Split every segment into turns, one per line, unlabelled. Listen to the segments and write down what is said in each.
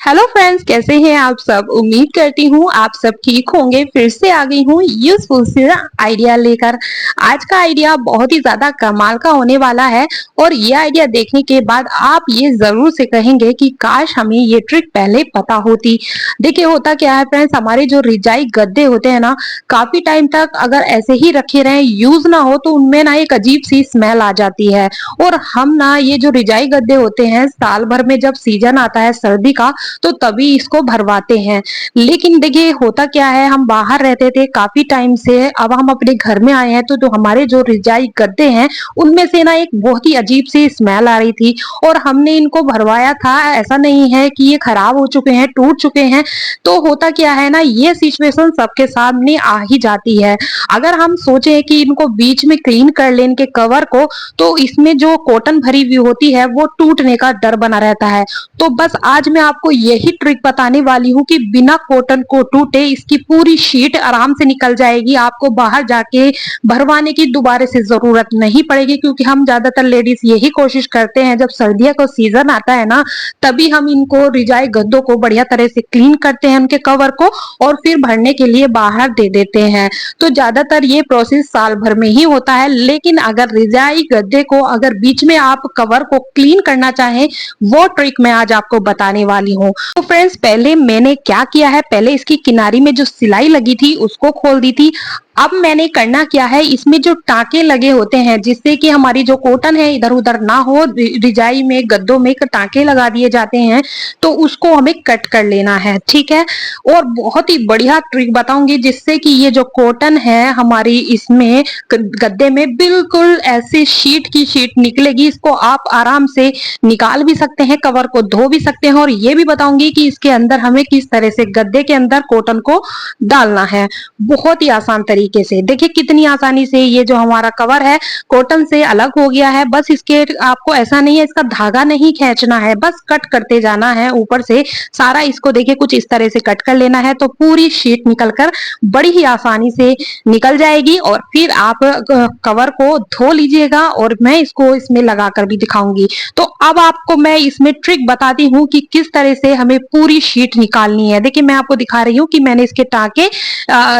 Hello friends, कैसे हैं आप सब। उम्मीद करती हूँ आप सब ठीक होंगे। फिर से आ गई हूँ यूजफुल से आइडिया लेकर। आज का आइडिया बहुत ही ज्यादा कमाल का होने वाला है और ये आइडिया देखने के बाद आप ये जरूर से कहेंगे कि काश हमें ये ट्रिक पहले पता होती। देखिए होता क्या है फ्रेंड्स, हमारे जो रिजाई गद्दे होते हैं ना, काफी टाइम तक अगर ऐसे ही रखे रहे, यूज ना हो, तो उनमें ना एक अजीब सी स्मेल आ जाती है। और हम ना ये जो रिजाई गद्दे होते हैं, साल भर में जब सीजन आता है सर्दी का, तो तभी इसको भरवाते हैं। लेकिन देखिए होता क्या है, हम बाहर रहते थे काफी टाइम से, अब हम अपने घर में आए हैं तो जो हमारे जो रिजाई गद्दे हैं उनमें से ना एक बहुत ही अजीब सी स्मेल आ रही थी और हमने इनको भरवाया था। ऐसा नहीं है कि ये खराब हो चुके हैं, टूट चुके हैं। तो होता क्या है ना, ये सिचुएशन सबके सामने आ ही जाती है। अगर हम सोचे कि इनको बीच में क्लीन कर लें इनके कवर को, तो इसमें जो कॉटन भरी हुई होती है वो टूटने का डर बना रहता है। तो बस आज मैं आपको यही ट्रिक बताने वाली हूँ कि बिना कॉटन को टूटे इसकी पूरी शीट आराम से निकल जाएगी। आपको बाहर जाके भरवाने की दोबारा से जरूरत नहीं पड़ेगी, क्योंकि हम ज्यादातर लेडीज यही कोशिश करते हैं, जब सर्दियों का सीजन आता है ना, तभी हम इनको रिजाई गद्दों को बढ़िया तरह से क्लीन करते हैं उनके कवर को, और फिर भरने के लिए बाहर दे देते हैं। तो ज्यादातर ये प्रोसेस साल भर में ही होता है। लेकिन अगर रिजाई गद्दे को अगर बीच में आप कवर को क्लीन करना चाहें, वो ट्रिक मैं आज आपको बताने वाली हूँ। तो फ्रेंड्स, पहले मैंने क्या किया है, पहले इसकी किनारी में जो सिलाई लगी थी उसको खोल दी थी। अब मैंने करना क्या है, इसमें जो टाके लगे होते हैं जिससे कि हमारी जो कॉटन है इधर उधर ना हो, रिजाई में गद्दों में टाके लगा दिए जाते हैं, तो उसको हमें कट कर लेना है। ठीक है। और बहुत ही बढ़िया ट्रिक बताऊंगी जिससे कि ये जो कॉटन है हमारी, इसमें गद्दे में बिल्कुल ऐसे शीट की शीट निकलेगी। इसको आप आराम से निकाल भी सकते हैं, कवर को धो भी सकते हैं। और ये भी बताऊंगी कि इसके अंदर हमें किस तरह से गद्दे के अंदर कॉटन को डालना है, बहुत ही आसान तरीके से। देखिए कितनी आसानी से ये जो हमारा कवर है कॉटन से अलग हो गया है। बस इसके आपको ऐसा नहीं है, इसका धागा नहीं खींचना है, बस कट करते जाना है ऊपर से सारा। इसको देखिए कुछ इस तरह से कट कर लेना है, तो पूरी शीट निकलकर बड़ी ही आसानी से निकल जाएगी। और फिर आप कवर को धो लीजिएगा और मैं इसको इसमें लगाकर भी दिखाऊंगी। तो अब आपको मैं इसमें ट्रिक बताती हूँ कि किस तरह से हमें पूरी शीट निकालनी है। देखिए मैं आपको दिखा रही हूँ कि मैंने इसके टाके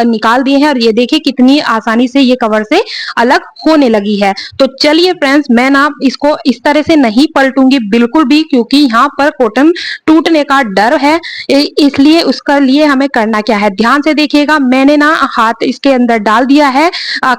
निकाल दिए हैं और ये देखिए कितनी आसानी से ये कवर से अलग होने लगी है। तो चलिए फ्रेंड्स, मैं ना इसको इस तरह से नहीं पलटूंगी बिल्कुल भी, क्योंकि यहाँ पर कॉटन टूटने का डर है। इसलिए उसका लिए हमें करना क्या है, ध्यान से देखिएगा। मैंने ना हाथ इसके अंदर डाल दिया है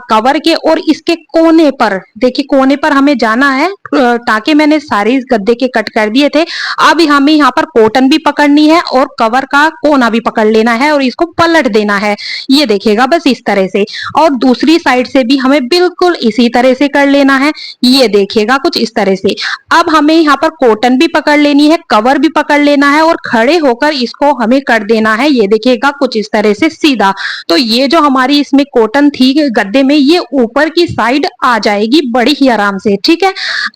कवर के, और इसके कोने पर देखिए, कोने पर हमें जाना है। टाके मैंने सारे इस गद्दे के कट कर दिए थे। अब हमें यहाँ पर कॉटन भी पकड़नी है और कवर का कोना भी पकड़ लेना है और इसको पलट देना है। ये देखिएगा बस इस तरह से। और दूसरी साइड से भी हमें बिल्कुल इसी तरह से कर लेना है। ये देखिएगा कुछ इस तरह से। अब हमें यहाँ पर कॉटन भी पकड़ लेनी है, कवर भी पकड़ लेना है और खड़े होकर इसको हमें कर देना है। ये देखिएगा कुछ इस तरह से सीधा। तो ये जो हमारी इसमें कॉटन थी गद्दे में, ये ऊपर की साइड आ जाएगी बड़ी ही आराम से। ठीक है।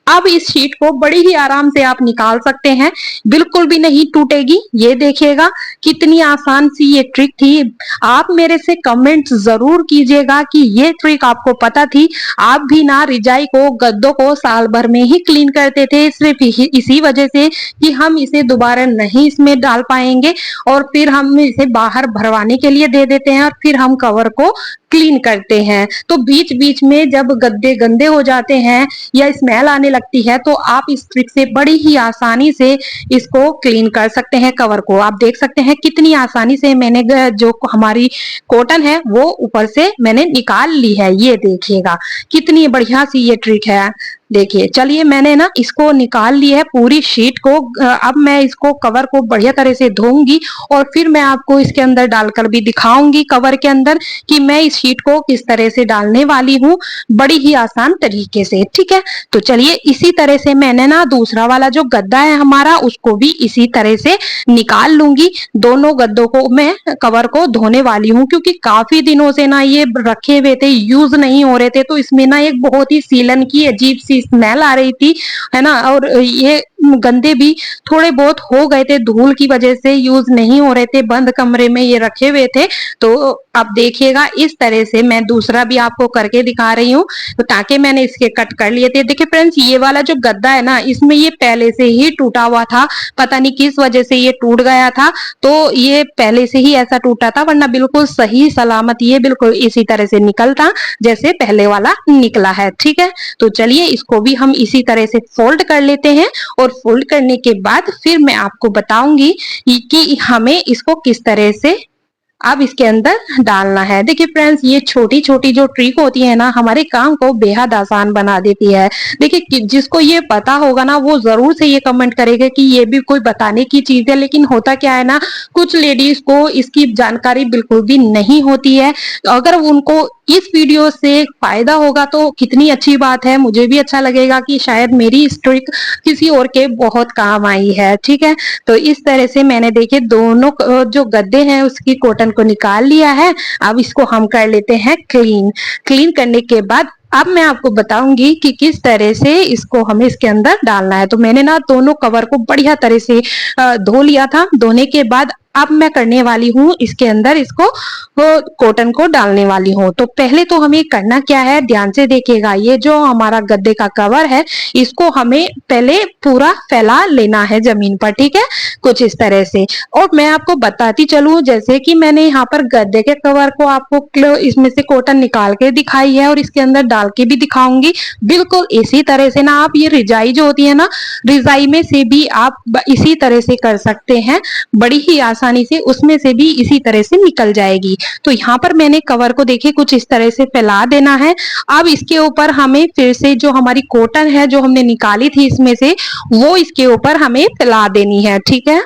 अब इस शीट को बड़ी ही आराम से आप निकाल सकते हैं, बिल्कुल भी नहीं टूटेगी। ये देखिएगा कितनी आसान सी ये ट्रिक थी। आप मेरे से कमेंट जरूर कीजिएगा कि ये ट्रिक आपको पता थी। आप भी ना रिजाई को गद्दों को साल भर में ही क्लीन करते थे, सिर्फ इसी वजह से कि हम इसे दोबारा नहीं इसमें डाल पाएंगे और फिर हम इसे बाहर भरवाने के लिए दे देते हैं और फिर हम कवर को क्लीन करते हैं। तो बीच बीच में जब गद्दे गंदे हो जाते हैं या स्मेल आने लगती है, तो आप इस ट्रिक से बड़ी ही आसानी से इसको क्लीन कर सकते हैं कवर को। आप देख सकते हैं कितनी आसानी से मैंने जो हमारी कॉटन है वो ऊपर से मैंने निकाल ली है। ये देखिएगा कितनी बढ़िया सी ये ट्रिक है। देखिए चलिए मैंने ना इसको निकाल ली है पूरी शीट को। अब मैं इसको कवर को बढ़िया तरह से धोऊंगी और फिर मैं आपको इसके अंदर डालकर भी दिखाऊंगी कवर के अंदर कि मैं इस शीट को किस तरह से डालने वाली हूँ, बड़ी ही आसान तरीके से। ठीक है। तो चलिए इसी तरह से मैंने ना दूसरा वाला जो गद्दा है हमारा उसको भी इसी तरह से निकाल लूंगी। दोनों गद्दों को मैं कवर को धोने वाली हूँ, क्योंकि काफी दिनों से ना ये रखे हुए थे, यूज नहीं हो रहे थे, तो इसमें ना एक बहुत ही सीलन की अजीब सी स्मेल आ रही थी, है ना। और ये गंदे भी थोड़े बहुत हो गए थे, धूल की वजह से यूज नहीं हो रहे थे, बंद कमरे में ये रखे हुए थे। तो अब देखिएगा इस तरह से मैं दूसरा भी आपको करके दिखा रही हूँ, तो ताकि मैंने इसके कट कर लिए थे। देखिए फ्रेंड्स, ये वाला जो गद्दा है ना, इसमें ये पहले से ही टूटा हुआ था, पता नहीं किस वजह से ये टूट गया था। तो ये पहले से ही ऐसा टूटा था, वरना बिल्कुल सही सलामत ये बिल्कुल इसी तरह से निकलता जैसे पहले वाला निकला है। ठीक है, तो चलिए इसको भी हम इसी तरह से फोल्ड कर लेते हैं, और फोल्ड करने के बाद फिर मैं आपको बताऊंगी कि हमें इसको किस तरह से अब इसके अंदर डालना है। देखिए फ्रेंड्स, ये छोटी छोटी जो ट्रिक होती है ना, हमारे काम को बेहद आसान बना देती है। देखिए जिसको ये पता होगा ना, वो जरूर से ये कमेंट करेगा कि ये भी कोई बताने की चीज है। लेकिन होता क्या है ना, कुछ लेडीज को इसकी जानकारी बिल्कुल भी नहीं होती है। अगर उनको इस वीडियो से फायदा होगा तो कितनी अच्छी बात है, मुझे भी अच्छा लगेगा कि शायद मेरी इस ट्रिक किसी और के बहुत काम आई है। ठीक है, तो इस तरह से मैंने देखे दोनों जो गद्दे हैं उसकी कॉटन को निकाल लिया है। अब इसको हम कर लेते हैं क्लीन। क्लीन करने के बाद अब मैं आपको बताऊंगी कि किस तरह से इसको हमें इसके अंदर डालना है। तो मैंने ना दोनों कवर को बढ़िया तरह से धो लिया था। धोने के बाद अब मैं करने वाली हूँ इसके अंदर इसको कॉटन को डालने वाली हूँ। तो पहले तो हमें करना क्या है, ध्यान से देखिएगा। ये जो हमारा गद्दे का कवर है, इसको हमें पहले पूरा फैला लेना है जमीन पर। ठीक है, कुछ इस तरह से। और मैं आपको बताती चलूं, जैसे कि मैंने यहाँ पर गद्दे के कवर को आपको इसमें से कॉटन निकाल के दिखाई है और इसके अंदर डाल के भी दिखाऊंगी। बिल्कुल इसी तरह से ना आप ये रिजाई जो होती है ना, रिजाई में से भी आप इसी तरह से कर सकते हैं, बड़ी ही आसानी से उसमें से भी इसी तरह से निकल जाएगी। तो यहाँ पर मैंने कवर को देखिए कुछ इस तरह से फैला देना है। अब इसके ऊपर हमें फिर से जो हमारी कॉटन है जो हमने निकाली थी इसमें से, वो इसके ऊपर हमें फैला देनी है। ठीक है,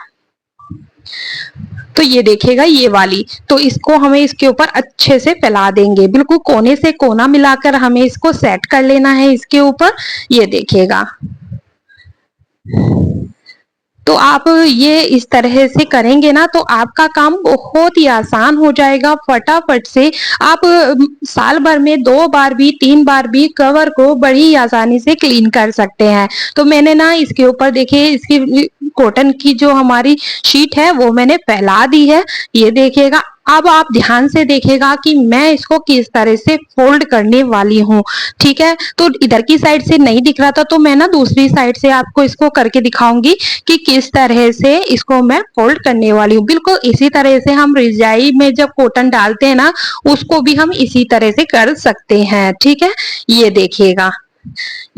तो ये देखिएगा ये वाली, तो इसको हमें इसके ऊपर अच्छे से फैला देंगे, बिल्कुल कोने से कोना मिलाकर हमें इसको सेट कर लेना है इसके ऊपर। ये देखिएगा, तो आप ये इस तरह से करेंगे ना तो आपका काम बहुत ही आसान हो जाएगा। फटाफट से आप साल भर में 2 बार भी 3 बार भी कवर को बड़ी आसानी से क्लीन कर सकते हैं। तो मैंने ना इसके ऊपर देखिए इसकी कॉटन की जो हमारी शीट है वो मैंने फैला दी है। ये देखिएगा, अब आप ध्यान से देखिएगा कि मैं इसको किस तरह से फोल्ड करने वाली हूँ। ठीक है, तो इधर की साइड से नहीं दिख रहा था तो मैं ना दूसरी साइड से आपको इसको करके दिखाऊंगी कि किस तरह से इसको मैं फोल्ड करने वाली हूँ। बिल्कुल इसी तरह से हम रिजाई में जब कॉटन डालते हैं ना, उसको भी हम इसी तरह से कर सकते हैं। ठीक है, ये देखिएगा,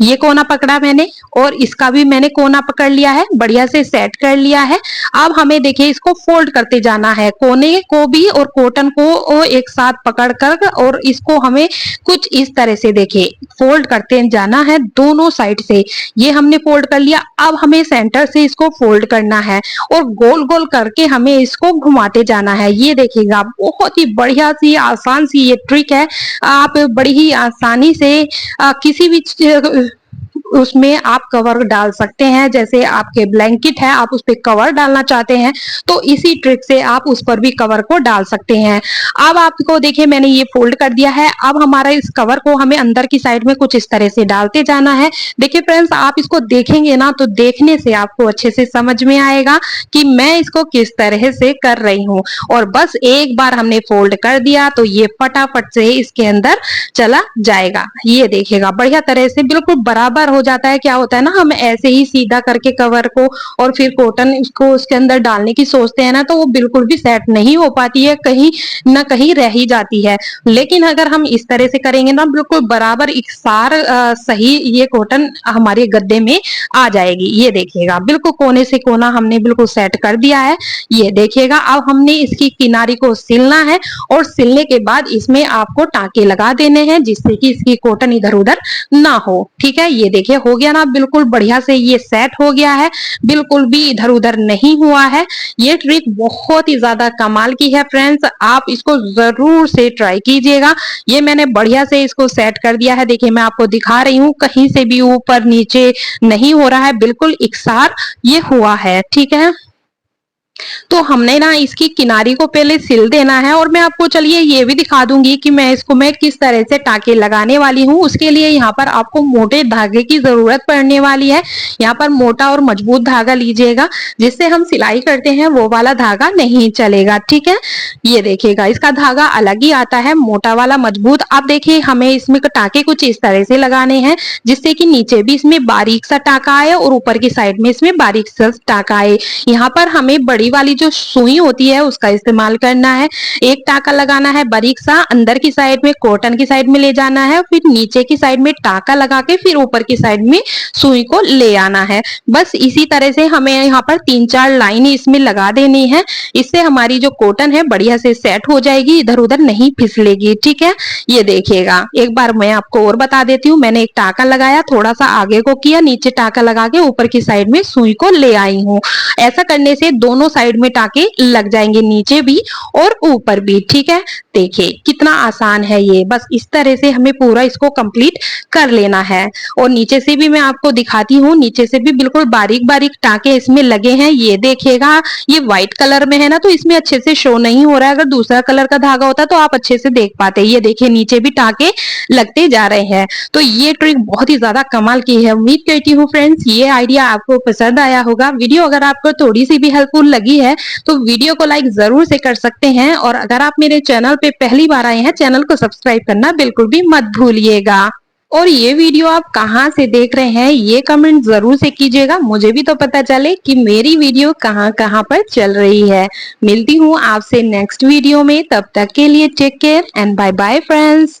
ये कोना पकड़ा मैंने और इसका भी मैंने कोना पकड़ लिया है, बढ़िया से सेट कर लिया है। अब हमें देखिए इसको फोल्ड करते जाना है, कोने को भी और कॉटन को एक साथ पकड़ कर, और इसको हमें कुछ इस तरह से देखिए फोल्ड करते जाना है दोनों साइड से। ये हमने फोल्ड कर लिया। अब हमें सेंटर से इसको फोल्ड करना है और गोल गोल करके हमें इसको घुमाते जाना है। ये देखिएगा, बहुत ही बढ़िया सी आसान सी ये ट्रिक है। आप बड़ी ही आसानी से किसी भी उसमें आप कवर डाल सकते हैं। जैसे आपके ब्लैंकेट है, आप उस पर कवर डालना चाहते हैं तो इसी ट्रिक से आप उस पर भी कवर को डाल सकते हैं। अब आपको देखिए मैंने ये फोल्ड कर दिया है। अब हमारा इस कवर को हमें अंदर की साइड में कुछ इस तरह से डालते जाना है। देखिए फ्रेंड्स, आप इसको देखेंगे ना तो देखने से आपको अच्छे से समझ में आएगा कि मैं इसको किस तरह से कर रही हूँ। और बस एक बार हमने फोल्ड कर दिया तो ये फटाफट से इसके अंदर चला जाएगा। ये देखिएगा, बढ़िया तरह से बिल्कुल बराबर हो जाता है। क्या होता है ना, हम ऐसे ही सीधा करके कवर को और फिर कॉटन इसको उसके अंदर डालने की सोचते हैं ना, तो वो बिल्कुल भी सेट नहीं हो पाती है, कहीं ना कहीं रह ही जाती है। लेकिन अगर हम इस तरह से करेंगे ना, बिल्कुल बराबर इकसार सही ये कॉटन हमारे गद्दे में आ जाएगी। ये देखिएगा, बिल्कुल कोने से कोना हमने बिल्कुल सेट कर दिया है। ये देखिएगा, अब हमने इसकी किनारी को सिलना है और सिलने के बाद इसमें आपको टांके लगा देने हैं जिससे कि इसकी कॉटन इधर उधर ना हो। ठीक है, ये देखिए हो गया ना, बिल्कुल बढ़िया से ये सेट हो गया है, बिल्कुल भी इधर उधर नहीं हुआ है। ये ट्रिक बहुत ही ज्यादा कमाल की है फ्रेंड्स, आप इसको जरूर से ट्राई कीजिएगा। ये मैंने बढ़िया से इसको सेट कर दिया है। देखिए मैं आपको दिखा रही हूँ, कहीं से भी ऊपर नीचे नहीं हो रहा है, बिल्कुल इकसार ये हुआ है। ठीक है, तो हमने ना इसकी किनारी को पहले सिल देना है और मैं आपको चलिए ये भी दिखा दूंगी कि मैं किस तरह से टाके लगाने वाली हूँ। उसके लिए यहाँ पर आपको मोटे धागे की जरूरत पड़ने वाली है। यहाँ पर मोटा और मजबूत धागा लीजिएगा, जिससे हम सिलाई करते हैं वो वाला धागा नहीं चलेगा, ठीक है। ये देखिएगा इसका धागा अलग ही आता है, मोटा वाला मजबूत। आप देखिए हमें इसमें टाके कुछ इस तरह से लगाने हैं जिससे कि नीचे भी इसमें बारीक सा टाका आए और ऊपर की साइड में इसमें बारीक सा टाका आए। यहाँ पर हमें बड़ी वाली जो सुई होती है उसका इस्तेमाल करना है। एक टाका लगाना है बारीक सा, अंदर की साइड में कॉटन की साइड में ले जाना है, फिर नीचे की साइड में टाका लगा के फिर ऊपर की साइड में सुई को ले आना है। बस इसी तरह से हमें यहाँ पर 3-4 लाइन इसमें लगा देनी है। इससे हमारी जो कॉटन है बढ़िया से सेट हो जाएगी, इधर उधर नहीं फिसलेगी, ठीक है। ये देखिएगा एक बार मैं आपको और बता देती हूँ। मैंने एक टाका लगाया, थोड़ा सा आगे को किया, नीचे टाका लगा के ऊपर की साइड में सुई को ले आई हूँ। ऐसा करने से दोनों साइड में टाके लग जाएंगे, नीचे भी और ऊपर भी, ठीक है। देखिए कितना आसान है ये। बस इस तरह से हमें पूरा इसको कंप्लीट कर लेना है। और नीचे से भी मैं आपको दिखाती हूँ, नीचे से भी बिल्कुल बारीक बारीक टाके इसमें लगे हैं। ये देखिएगा ये व्हाइट कलर में है ना, तो इसमें अच्छे से शो नहीं हो रहा है। अगर दूसरा कलर का धागा होता तो आप अच्छे से देख पाते। ये देखिए नीचे भी टाके लगते जा रहे हैं। तो ये ट्रिक बहुत ही ज्यादा कमाल की है। उम्मीद करती हूँ फ्रेंड्स ये आइडिया आपको पसंद आया होगा। वीडियो अगर आपको थोड़ी सी भी हेल्पफुल लगी है तो वीडियो को लाइक जरूर से कर सकते हैं। और अगर आप मेरे चैनल पे पहली बार आए हैं, चैनल को सब्सक्राइब करना बिल्कुल भी मत भूलिएगा। और ये वीडियो आप कहाँ से देख रहे हैं ये कमेंट जरूर से कीजिएगा, मुझे भी तो पता चले कि मेरी वीडियो कहाँ कहाँ पर चल रही है। मिलती हूँ आपसे नेक्स्ट वीडियो में, तब तक के लिए take care and bye bye friends.